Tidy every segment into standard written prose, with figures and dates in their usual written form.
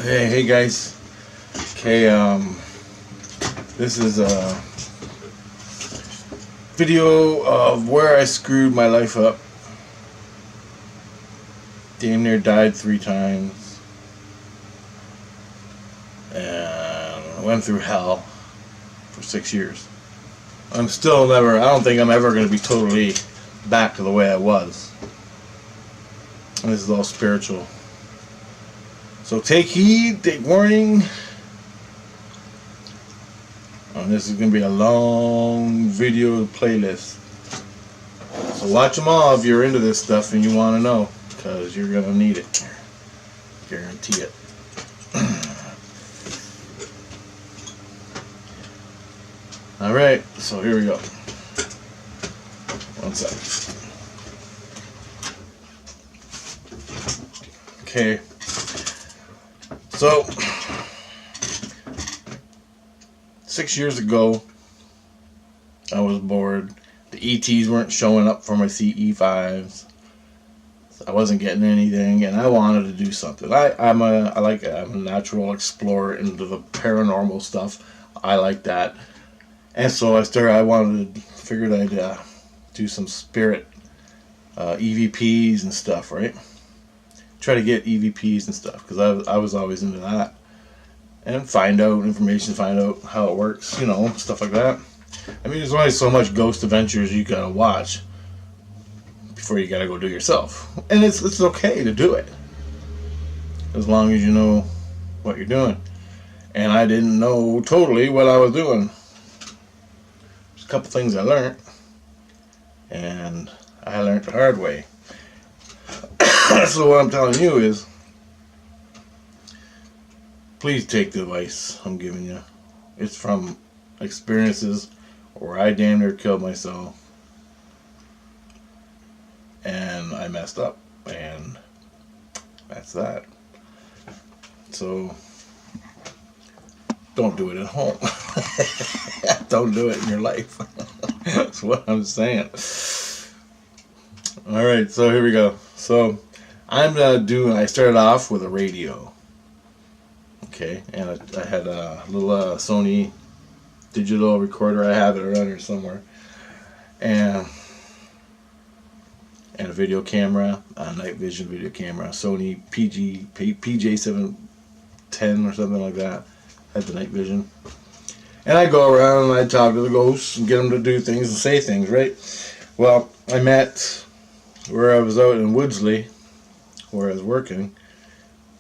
Hey guys. Okay, this is a video of where I screwed my life up. Damn near died 3 times. And went through hell for 6 years. I don't think I'm ever going to be totally back to the way I was. And this is all spiritual. So take heed, take warning. This is going to be a long video playlist. So watch them all if you're into this stuff and you want to know, because you're going to need it. Guarantee it. Alright, so here we go. One sec. Okay. So 6 years ago, I was bored. The ETs weren't showing up for my CE5s. I wasn't getting anything, and I wanted to do something. I'm a natural explorer into the paranormal stuff. I like that, and so I figured I'd do some spirit EVPs and stuff, right? Try to get EVPs and stuff, because I was always into that. And find out how it works, stuff like that. I mean, there's only so much ghost adventures you gotta watch before you gotta go do it yourself. And it's okay to do it, as long as you know what you're doing. And I didn't know totally what I was doing. There's a couple things I learned, and I learned the hard way. So what I'm telling you is, please take the advice I'm giving you. It's from experiences where I damn near killed myself, and I messed up, and that's that. So don't do it at home. Don't do it in your life. That's what I'm saying. Alright, so here we go. So I started off with a radio. Okay, and I had a little Sony digital recorder. I have it around here somewhere, and a video camera, a night vision video camera, Sony PJ710 or something like that. Had the night vision, and I go around and I talk to the ghosts and get them to do things and say things, right? Well, I met where I was out in Woodsley, where I was working.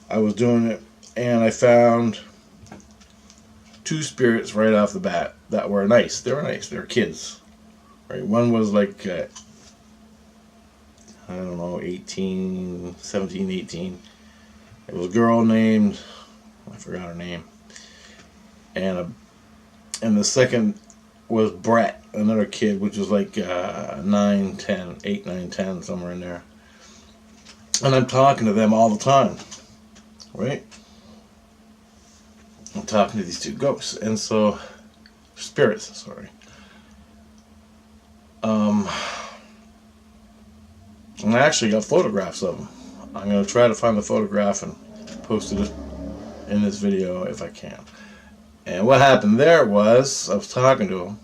I was doing it, and I found 2 spirits right off the bat that were nice. They were nice. They were kids. Right? One was like, I don't know, 17, 18. It was a girl named, I forgot her name. And the second was Brett, another kid, which was like 8, 9, 10, somewhere in there. And I'm talking to them all the time. Right? I'm talking to these 2 ghosts, and so spirits, sorry. And I actually got photographs of them. I'm going to try to find the photograph and post it in this video if I can. And what happened there was, I was talking to them,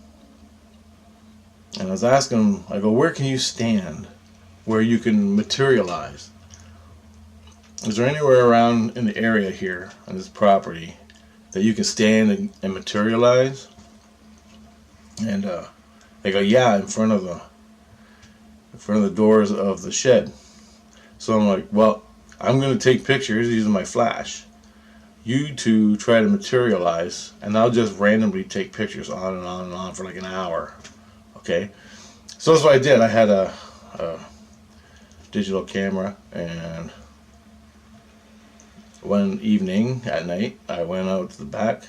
and I was asking them, I go, where can you stand where you can materialize? Is there anywhere around in the area here on this property that you can stand and materialize? And they go, yeah, in front of the doors of the shed. So I'm like, well, I'm going to take pictures using my flash. You 2 try to materialize, and I'll just randomly take pictures on and on and on for like an hour. Okay? So that's what I did. I had a digital camera, and one evening at night, I went out to the back,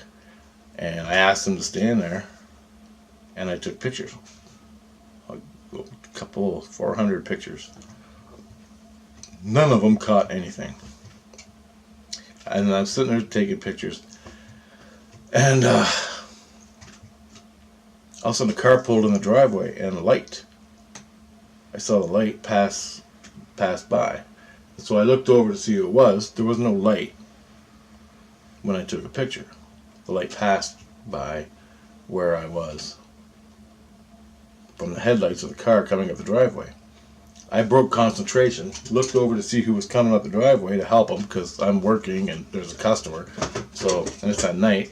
and I asked them to stand there, and I took pictures. A couple, 400 pictures. None of them caught anything. And I'm sitting there taking pictures, and all of a sudden the car pulled in the driveway, and a light. I saw the light pass by. So I looked over to see who it was. There was no light. when I took a picture. The light passed by where I was from the headlights of the car coming up the driveway. I broke concentration, looked over to see who was coming up the driveway to help them because I'm working and there's a customer. So, and it's at night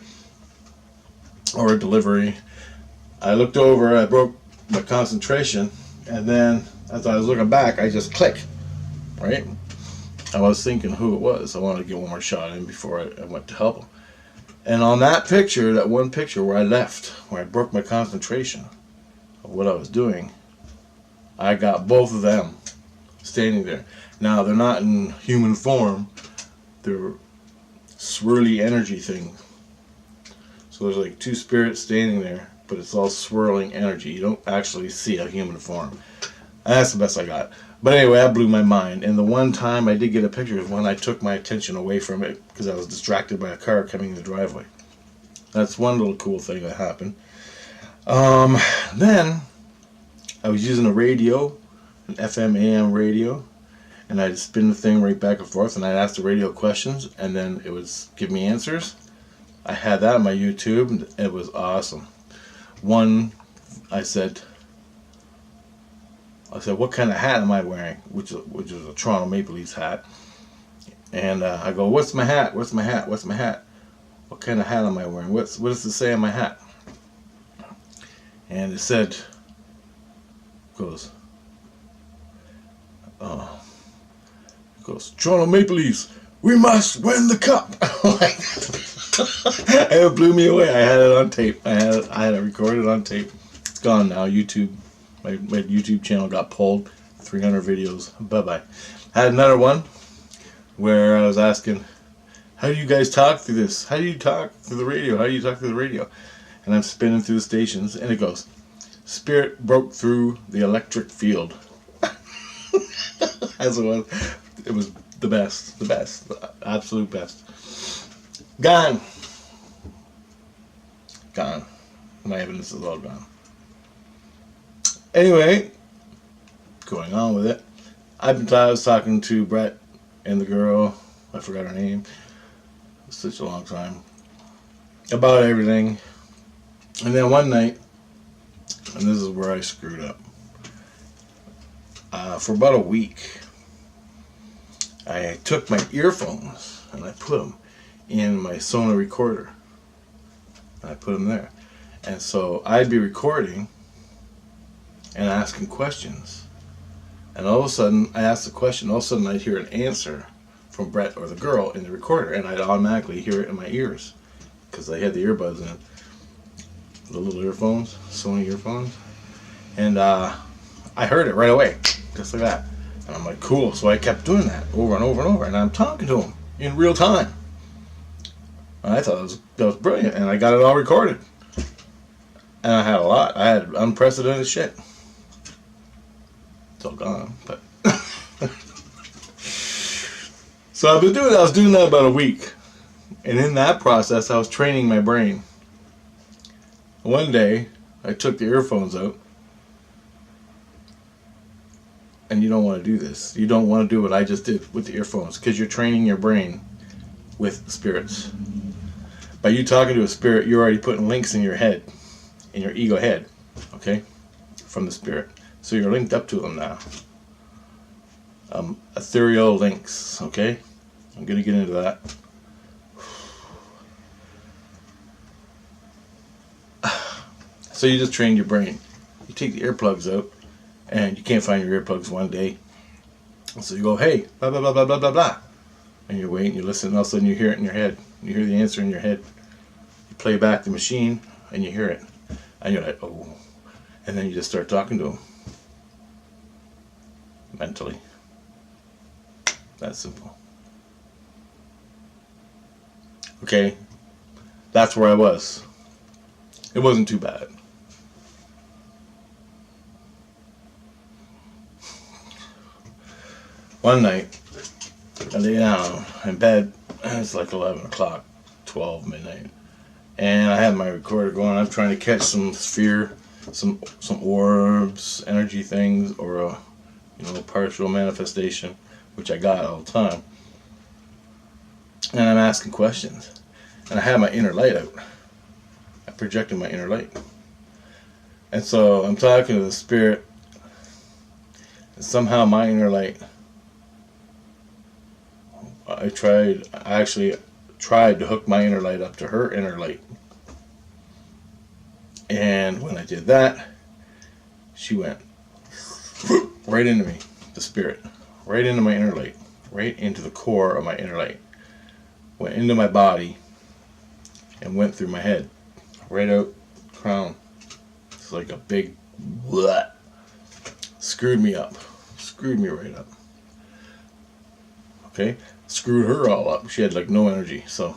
or a delivery. I looked over, I broke my concentration, and then as I was looking back, I just clicked, right? I was thinking who it was. I wanted to get one more shot in before I went to help him. And on that picture, that one picture where I left, where I broke my concentration of what I was doing, I got both of them standing there. Now, they're not in human form. They're swirly energy thing. So there's like two spirits standing there, but it's all swirling energy. You don't actually see a human form. And that's the best I got. But anyway, that blew my mind. And the one time I did get a picture was when I took my attention away from it because I was distracted by a car coming in the driveway. That's one little cool thing that happened. Then I was using a radio, an FM AM radio, and I'd spin the thing right back and forth, and I'd ask the radio questions, and then it would give me answers. I had that on my YouTube, and it was awesome. One, I said, what kind of hat am I wearing? Which was a Toronto Maple Leafs hat. And I go, what's my hat? What's my hat? What's my hat? What kind of hat am I wearing? What does it say on my hat? And it said, goes, Toronto Maple Leafs, we must win the cup. It blew me away. I had it on tape. I had it recorded on tape. It's gone now. YouTube, my YouTube channel got pulled. 300 videos. Bye-bye. I had another one where I was asking, how do you guys talk through this? How do you talk through the radio? How do you talk through the radio? And I'm spinning through the stations, and it goes, Spirit broke through the electric field. As it was. It was the best. The absolute best. Gone. My evidence is all gone. Anyway, going on with it. I was talking to Brett and the girl, I forgot her name, it was such a long time, about everything. And then one night, and this is where I screwed up, for about a week, I took my earphones and I put them in my Sony recorder. I put them there. And so I'd be recording and asking questions. And all of a sudden, I asked the question, all of a sudden I'd hear an answer from Brett or the girl in the recorder, and I'd automatically hear it in my ears because I had the earbuds in, the little earphones, Sony earphones. And I heard it right away, just like that. And I'm like, cool. So I kept doing that over and over and over, and I'm talking to him in real time. And I thought that was brilliant, and I got it all recorded. And I had a lot. I had unprecedented shit. It's all gone, but so I was doing that about a week, and in that process I was training my brain. One day I took the earphones out, and you don't want to do this. You don't want to do what I just did with the earphones, because you're training your brain with spirits. By you talking to a spirit, you're already putting links in your head, in your ego head, okay, from the spirit. So you're linked up to them now. Ethereal links, okay? I'm going to get into that. So you just train your brain. You take the earplugs out, and you can't find your earplugs one day. So you go, hey, blah, blah, blah, blah, blah, blah, blah. And you wait, and you listen, and all of a sudden you hear it in your head. You hear the answer in your head. You play back the machine, and you hear it. And you're like, oh. And then you just start talking to them. Mentally. That simple. Okay, that's where I was. It wasn't too bad. One night, I lay down in bed, and it's like 11 o'clock, 12 midnight, and I have my recorder going. I'm trying to catch some sphere, some orbs, energy things, or a partial manifestation, which I got all the time. And I'm asking questions. and I had my inner light out. I projected my inner light. And so I'm talking to the spirit, and somehow my inner light, I actually tried to hook my inner light up to her inner light. And when I did that, she went right into me, the spirit, right into my inner light, right into the core of my inner light. Went into my body and went through my head, right out crown. It's like a big blah. Screwed me up. Screwed me right up. Okay? Screwed her all up. She had like no energy. So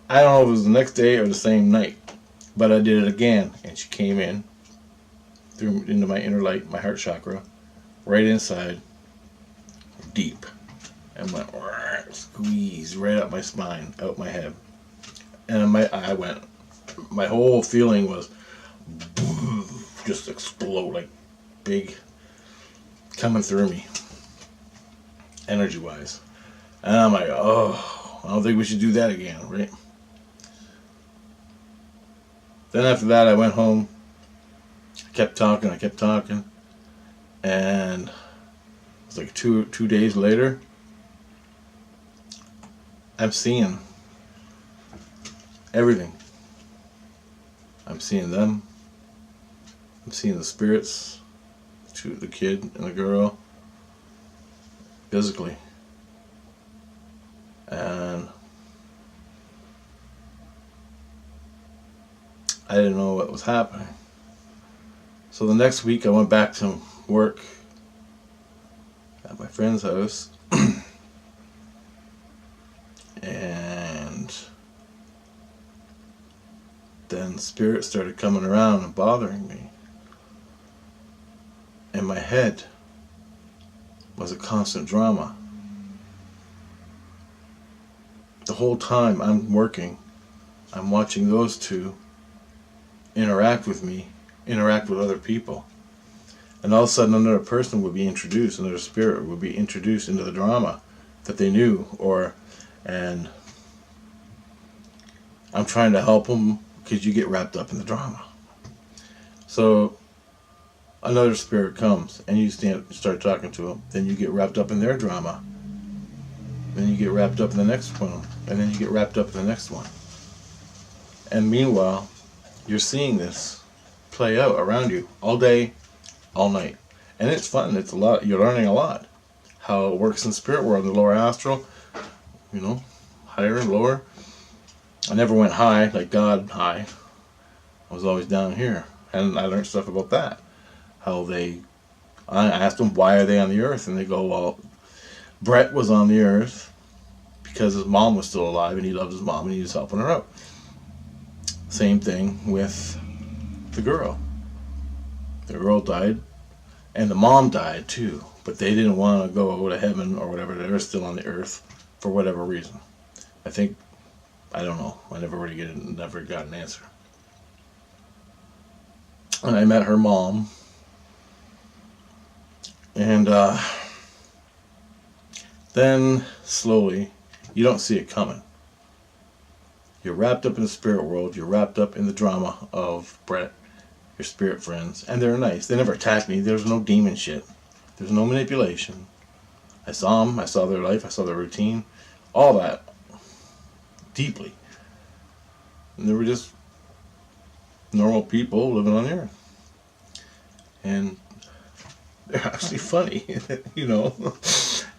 I don't know if it was the next day or the same night, but I did it again, and she came in, threw into my inner light, my heart chakra, right inside, deep, and went squeeze right up my spine, out my head, and my whole feeling was just explode, like big, coming through me, energy wise, and I'm like, oh, I don't think we should do that again, right? Then after that, I went home. I kept talking, and it was like two days later, I'm seeing everything. I'm seeing them. I'm seeing the spirits, the kid and the girl, physically. And I didn't know what was happening. So the next week I went back to work at my friend's house and then spirits started coming around and bothering me. And my head was a constant drama. The whole time I'm working, I'm watching those two interact with me, interact with other people. And all of a sudden another person would be introduced, another spirit would be introduced into the drama that they knew, and I'm trying to help them because you get wrapped up in the drama. So another spirit comes and you start talking to them, then you get wrapped up in their drama. Then you get wrapped up in the next one, and then you get wrapped up in the next one. And meanwhile, you're seeing this play out around you all day, all night. And it's fun. It's a lot. You're learning a lot. How it works in spirit world, the lower astral, higher and lower. I never went high, like God high. I was always down here. And I learned stuff about that. I asked them, why are they on the earth? And they go, well, Brett was on the earth because his mom was still alive and he loved his mom and he was helping her out. Same thing with the girl. The girl died and the mom died too, but they didn't want to go to heaven or whatever. They were still on the earth for whatever reason. I don't know. I never got an answer. And I met her mom, and then slowly, you don't see it coming. You're wrapped up in the spirit world. You're wrapped up in the drama of Brett, your spirit friends, and they're nice. They never attacked me. There's no demon shit. There's no manipulation. I saw them. I saw their life. I saw their routine. All that. Deeply. And they were just normal people living on the earth. And they're actually funny,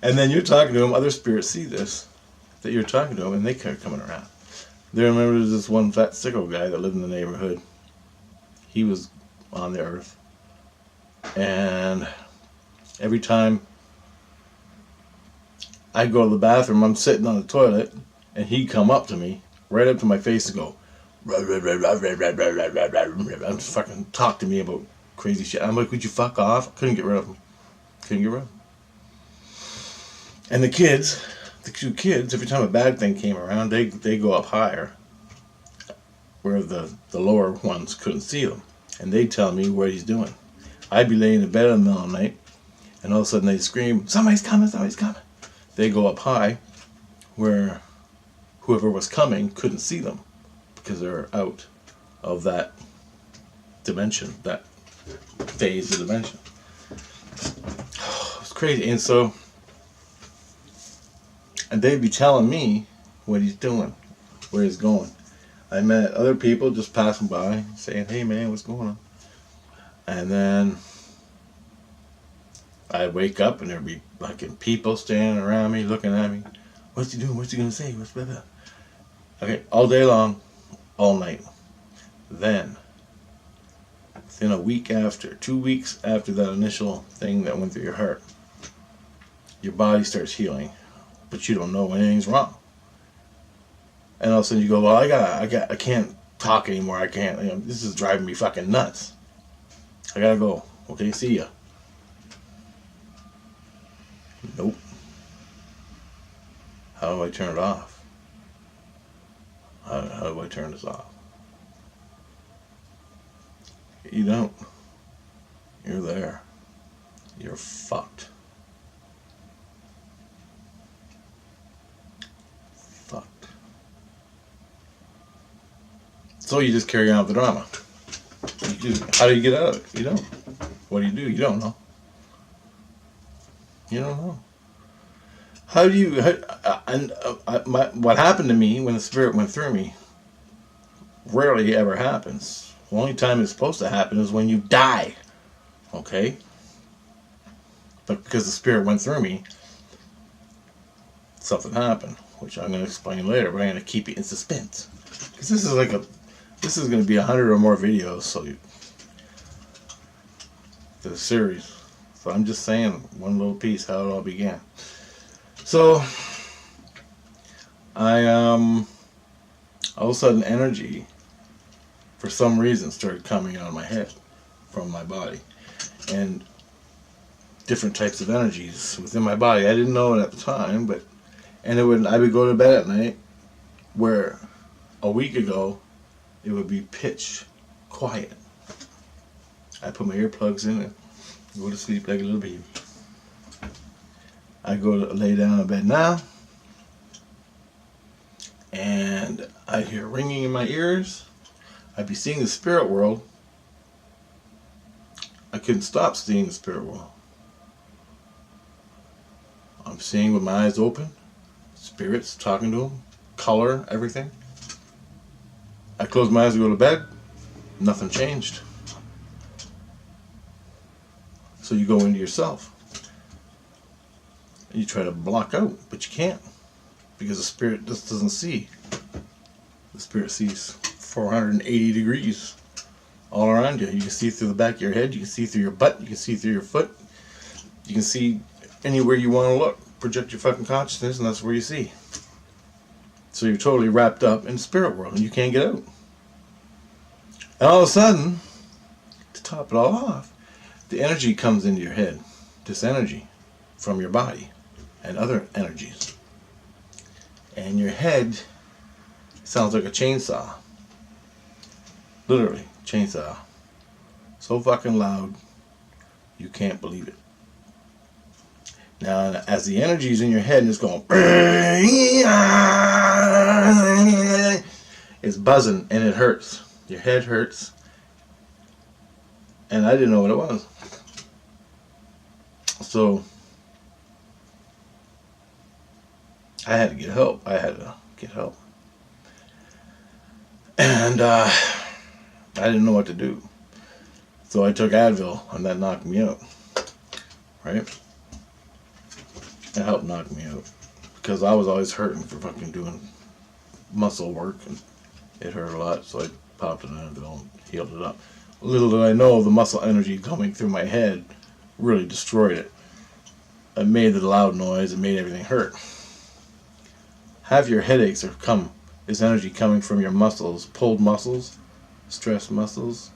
And then you're talking to them, other spirits see this, that you're talking to them, and they kept coming around. They remember this one fat sicko guy that lived in the neighborhood. He was on the earth. And every time I go to the bathroom, I'm sitting on the toilet, and he'd come up to me, right up to my face and go, I'm just fucking talk to me about crazy shit. I'm like, would you fuck off? I couldn't get rid of him. And the two kids, every time a bad thing came around, they go up higher, where the lower ones couldn't see them. And they'd tell me what he's doing. I'd be laying in bed in the middle of the night, and all of a sudden they'd scream, somebody's coming. They go up high, where whoever was coming couldn't see them because they're out of that dimension, that phase of dimension. It's crazy. And so, and they'd be telling me what he's doing, where he's going. I met other people just passing by saying, hey man, what's going on? And then I'd wake up and there'd be fucking people standing around me looking at me. What's he doing? What's he going to say? What's blah, blah. Okay, all day long, all night. Then, within a week after, 2 weeks after that initial thing that went through your heart, your body starts healing, but you don't know when anything's wrong. And all of a sudden you go, well, I can't talk anymore. I can't, this is driving me fucking nuts. I gotta go. Okay, see ya. Nope. How do I turn it off? How do I turn this off? You don't. You're there. You're fucked. Fucked. So you just carry on with the drama. How do you get out of it? You don't. What do? You don't know. You don't know. How do you... what happened to me when the spirit went through me rarely ever happens. The only time it's supposed to happen is when you die. Okay? But because the spirit went through me, something happened, which I'm going to explain later, but I'm going to keep it in suspense. Because this is going to be 100 or more videos, so for the series. So I'm just saying one little piece how it all began. So all of a sudden energy for some reason started coming out of my head from my body, and different types of energies within my body. I didn't know it at the time, I would go to bed at night where a week ago it would be pitch quiet. I put my earplugs in and go to sleep like a little baby. I go to lay down in bed now, and I hear ringing in my ears. I'd be seeing the spirit world. I couldn't stop seeing the spirit world. I'm seeing with my eyes open, spirits talking to them, color, everything. I close my eyes to go to bed, nothing changed. So you go into yourself. You try to block out, but you can't, because the spirit just doesn't see. The spirit sees 480 degrees all around you. You can see through the back of your head, you can see through your butt, you can see through your foot, you can see anywhere you want to look. Project your fucking consciousness, and that's where you see. So you're totally wrapped up in the spirit world, and you can't get out. And all of a sudden, to top it all off, the energy comes into your head. This energy from your body and other energies. And your head sounds like a chainsaw. Literally, chainsaw. So fucking loud, you can't believe it. Now, as the energy is in your head and it's going, it's buzzing and it hurts. Your head hurts. And I didn't know what it was. So, I had to get help. And I didn't know what to do. So I took Advil, and that knocked me out. Right? It helped knock me out. Because I was always hurting for fucking doing muscle work, and it hurt a lot, so I popped an Advil and healed it up. Little did I know, the muscle energy coming through my head really destroyed it. It made the loud noise, it made everything hurt. Half your headaches is energy coming from your muscles, pulled muscles, stressed muscles.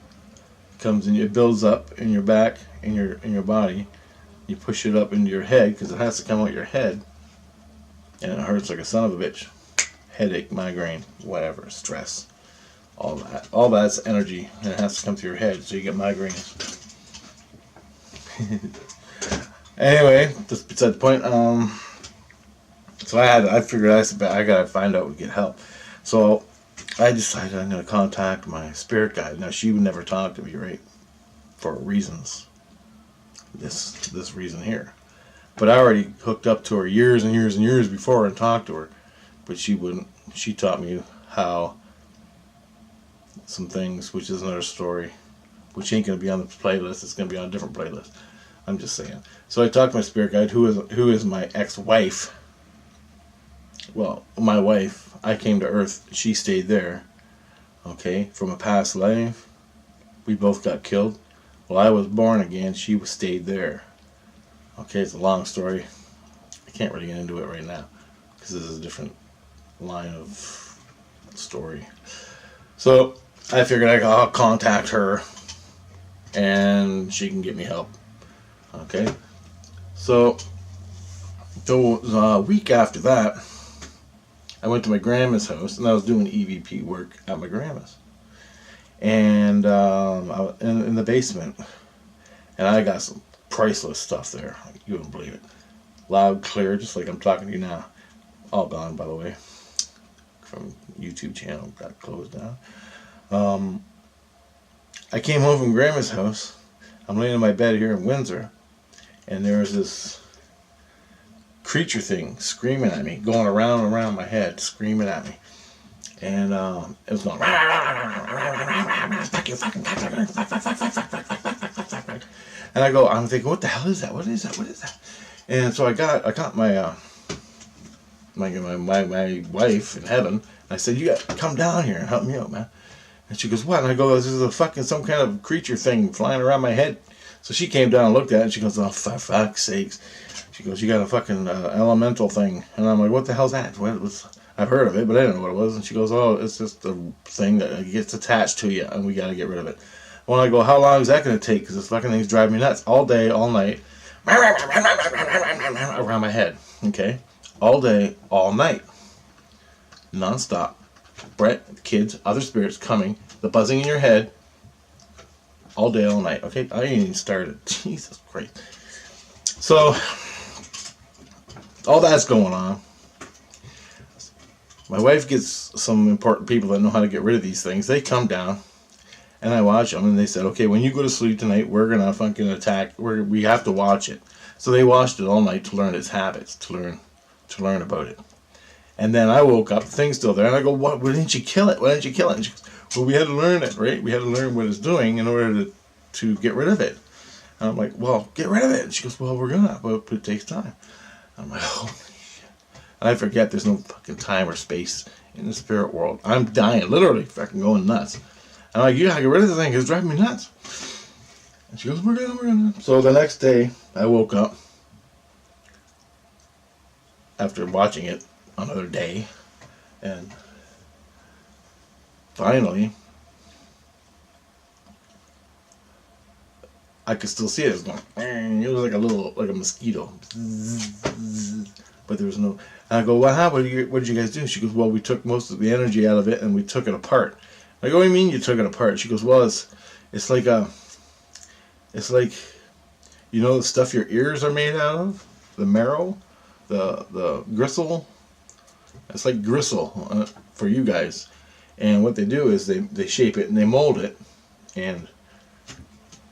It builds up in your back, in your body. You push it up into your head because it has to come out your head, and it hurts like a son of a bitch. Headache, migraine, whatever, stress, all that. All that's energy, and it has to come through your head, so you get migraines. Anyway, just beside the point. So I figured I gotta find out and get help. So I decided I'm gonna contact my spirit guide. Now she would never talk to me, right? For reasons. This reason here. But I already hooked up to her years and years and years before and talked to her. But she wouldn't. She taught me how some things, which is another story, which ain't gonna be on the playlist. It's gonna be on a different playlist. I'm just saying. So I talked to my spirit guide, who is my ex-wife. Well, my wife. I came to Earth. She stayed there. Okay, from a past life, we both got killed. Well, I was born again. She stayed there. Okay, it's a long story. I can't really get into it right now because this is a different line of story. So I figured I'll contact her and she can get me help. Okay, so a week after that, I went to my grandma's house and I was doing EVP work at my grandma's, and I was in the basement, and I got some priceless stuff there. You wouldn't believe it. Loud, clear, just like I'm talking to you now. All gone, by the way, from YouTube channel. Got closed down. I came home from grandma's house. I'm laying in my bed here in Windsor, and there was this creature thing screaming at me, going around and around my head, screaming at me. And it was going, fuck you, fucking. And I'm thinking, what the hell is that? What is that? What is that? And so I got my wife in heaven. And I said, you got to come down here and help me out, man. And she goes, what? And I go, this is a fucking some kind of creature thing flying around my head. So she came down and looked at it, and she goes, oh, for fuck's sakes. She goes, you got a fucking elemental thing. And I'm like, what the hell's that? I've heard of it, but I didn't know what it was. And she goes, oh, it's just a thing that gets attached to you, and we got to get rid of it. When I go, how long is that going to take? Because this fucking thing's driving me nuts. All day, all night. Around my head. Okay? All day, all night. Non-stop. Brett, kids, other spirits coming. The buzzing in your head. All day, all night. Okay? I ain't even started. Jesus Christ. So, all that's going on. My wife gets some important people that know how to get rid of these things. They come down, and I watch them, and they said, okay, when you go to sleep tonight, we're going to fucking attack. We have to watch it. So they watched it all night to learn its habits, to learn about it. And then I woke up, the thing's still there, and I go, why didn't you kill it? Why didn't you kill it? And she goes, well, we had to learn it, right? We had to learn what it's doing in order to get rid of it. And I'm like, well, get rid of it. And she goes, well, we're going to, but it takes time. I'm like, holy shit. And I forget there's no fucking time or space in the spirit world. I'm dying, literally fucking going nuts. I'm like, you gotta get rid of the thing, it's driving me nuts. And she goes, we're gonna. So the next day, I woke up after watching it another day, and finally, I could still see it. It was going, it was like a mosquito. But there was no, and I go, what happened? What did you guys do? She goes, well, we took most of the energy out of it and we took it apart. I go, what do you mean you took it apart? She goes, well, it's like, you know the stuff your ears are made out of? The marrow? The gristle? It's like gristle for you guys. And what they do is they shape it and they mold it and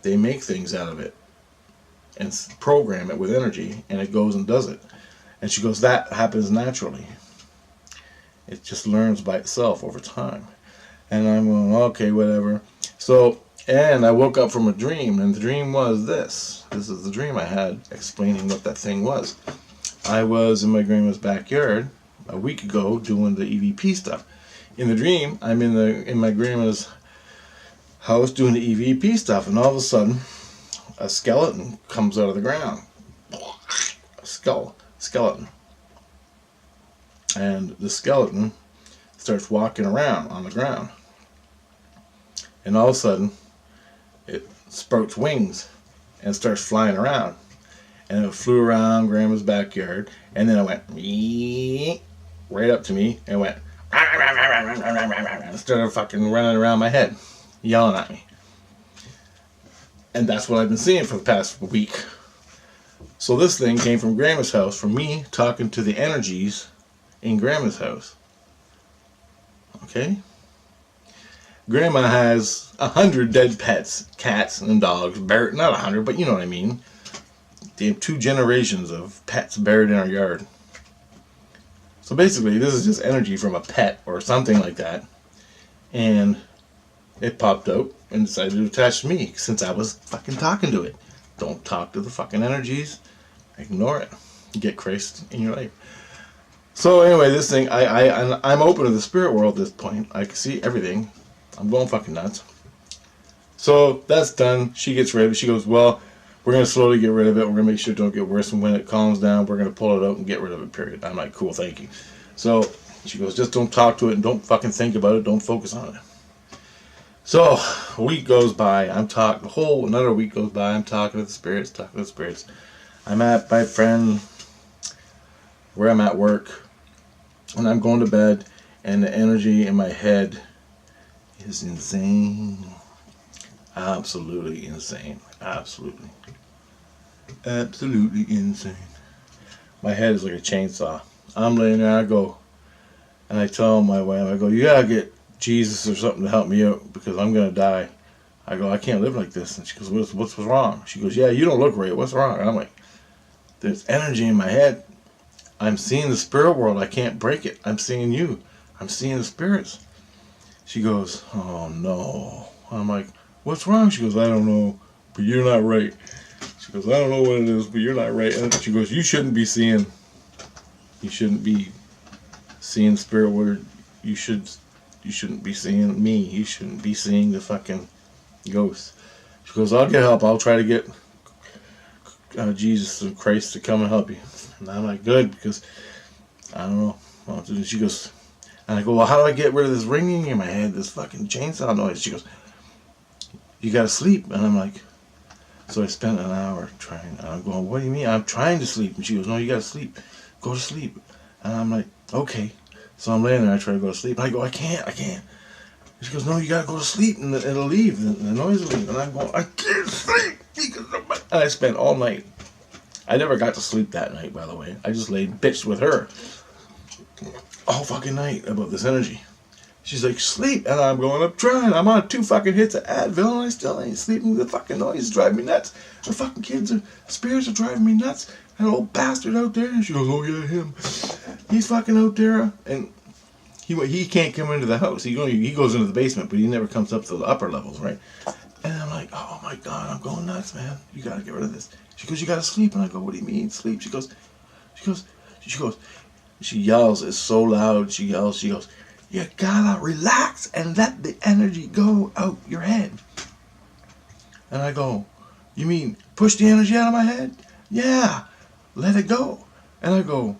they make things out of it and program it with energy, and it goes and does it. And she goes, that happens naturally. It just learns by itself over time. And I'm going, okay, whatever. So, and I woke up from a dream, and the dream was this. This is the dream I had explaining what that thing was. I was in my grandma's backyard a week ago doing the EVP stuff. In the dream, I'm in my grandma's house doing the EVP stuff, and all of a sudden, a skeleton comes out of the ground. A skeleton. And the skeleton starts walking around on the ground. And all of a sudden, it sprouts wings and starts flying around. And it flew around Grandma's backyard, and then it went right up to me and went and started fucking running around my head, yelling at me. And that's what I've been seeing for the past week. So this thing came from Grandma's house, from me talking to the energies in Grandma's house. Okay? Grandma has 100 dead pets, cats and dogs, buried, not 100, but you know what I mean. They have 2 generations of pets buried in our yard. So basically, this is just energy from a pet or something like that. And it popped out and decided to attach to me since I was fucking talking to it. Don't talk to the fucking energies. Ignore it. Get Christ in your life. So anyway, this thing, I'm open to the spirit world at this point. I can see everything. I'm going fucking nuts. So that's done. She gets rid of it. She goes, well, we're going to slowly get rid of it. We're going to make sure it don't get worse. And when it calms down, we're going to pull it out and get rid of it, period. I'm like, cool, thank you. So she goes, just don't talk to it and don't fucking think about it. Don't focus on it. So a week goes by. Another week goes by. I'm talking to the spirits, I'm at my friend where I'm at work. And I'm going to bed. And the energy in my head is insane. Absolutely insane. Absolutely insane. My head is like a chainsaw. I'm laying there, I go, and I tell my wife, I go, you gotta get Jesus or something to help me out because I'm gonna die. I go, I can't live like this. And she goes, what's wrong? She goes, yeah, you don't look right. What's wrong? And I'm like, there's energy in my head. I'm seeing the spirit world. I can't break it. I'm seeing you. I'm seeing the spirits. She goes, oh no. I'm like, what's wrong? She goes, I don't know, but you're not right. She goes, I don't know what it is, but you're not right. And she goes, you shouldn't be seeing spirit world. You shouldn't be seeing me. You shouldn't be seeing the fucking ghosts. She goes, I'll get help. I'll try to get Jesus and Christ to come and help you. And I'm like, good, because I don't know. And she goes, and I go, well, how do I get rid of this ringing in my head, this fucking chainsaw noise? She goes, you gotta sleep. And I'm like, so I spent an hour trying. And I'm going, what do you mean? I'm trying to sleep. And she goes, no, you gotta sleep. Go to sleep. And I'm like, okay. So I'm laying there, I try to go to sleep. And I go, I can't. And she goes, no, you gotta go to sleep and it'll leave. The noise will leave. And I'm going, I can't sleep. And I spent all night. I never got to sleep that night, by the way. I just laid bitched with her all fucking night about this energy. She's like, sleep. And I'm going, I'm trying. I'm on 2 fucking hits of Advil and I still ain't sleeping. The fucking noise is driving me nuts. The fucking spirits are driving me nuts. That old bastard out there. And she goes, oh yeah, him. He's fucking out there. And he can't come into the house. He goes into the basement, but he never comes up to the upper levels, right? And I'm like, oh my God, I'm going nuts, man. You gotta get rid of this. She goes, you gotta sleep. And I go, what do you mean, sleep? She yells, it's so loud. She yells, you gotta relax and let the energy go out your head. And I go, you mean push the energy out of my head? Yeah, let it go. And I go,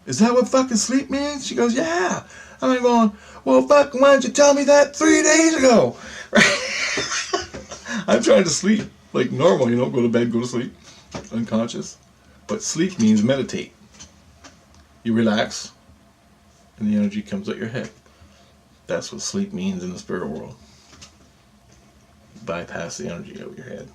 is that what fucking sleep means? She goes, yeah. And I'm going, well, fuck, why didn't you tell me that 3 days ago? I'm trying to sleep like normal, go to bed, go to sleep, unconscious. But sleep means meditate. You relax, and the energy comes out your head. That's what sleep means in the spirit world. Bypass the energy out of your head.